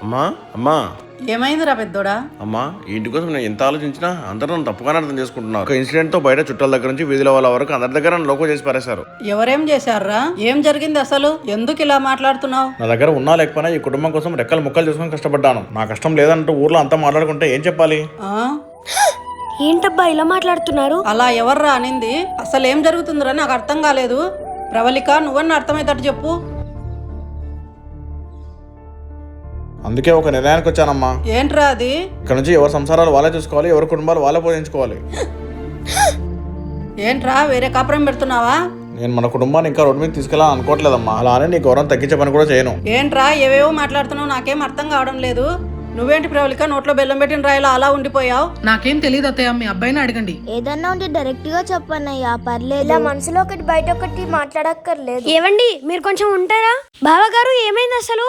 అమ్మా అమ్మా ఏమైందిరా పెద్దోడా? అమ్మా ఈ ఇంటి కోసం నేను ఎంత ఆలోచించినా అందరూ నన్ను తప్పుగానే అర్థం చేసుకుంటున్నారు. ఒక ఇన్సిడెంట్ తో బయట చుట్టాల దగ్గర నుంచి వీధిలో వాళ్ళ వరకు అందరి దగ్గర నన్ను లోకో చేసి పారేశారు. ఎవరేం చేశారురా? ఏం జరిగింది అసలు? ఎందుకు ఇలా మాట్లాడుతున్నావు? నా దగ్గర ఉన్నా లేకపోయినా ఈ కుటుంబం కోసం రెక్కలు ముక్కలు చేసుకుని కష్టపడ్డాను. నా కష్టం లేదంటూ ఊర్లో అంతా మాట్లాడుకుంటే ఏం చెప్పాలి? ఆ? ఏంటబ్బా ఇలా మాట్లాడుతున్నారు? అలా ఎవర్రా అనింది? అసలు ఏం జరుగుతుందిరా నాకు అర్థం కాలేదు. ప్రవళిక, నువ్వన్నా అర్థమయ్యేటట్టు చెప్పు. అందుకే ఒక నిర్ణయానికి వచ్చానమ్మా. ఏంట్రా అది? ఇక్కడ నుంచి ఎవరి సంసారాలు వాళ్ళే చూసుకోవాలి, ఎవరి కుటుంబాలు వాళ్ళే పోషించుకోవాలి. ఏంట్రా వేరే కాపురం పెడుతున్నావా? నేను మన కుటుంబాన్ని ఇంకా రోడ్డు మీద తీసుకెళ్ళాలని అనుకోవట్లేదమ్మా. అలానే నీ గౌరవం తగ్గించే పని కూడా చేయను. ఏంట్రా ఏవేవో మాట్లాడుతున్నావు? నాకేం అర్థం కావడం లేదు. నువ్వేంటి ప్రవళిక నోట్లో బెల్లం పెట్టిన రాయిలా అలా ఉండిపోయావు? నాకేం తెలియదు అత్తయ్య, మీ అబ్బాయిని అడగండి. ఏదన్నా ఉంటే డైరెక్ట్ గా చెప్పన్నయ్యా, పర్లేదు. ఇలా మనసులో ఒకటి బయట ఒకటి మాట్లాడక్కర్లేదు. ఏవండి మీరు కొంచెం ఉంటారా? బావగారు ఏమైంది అసలు?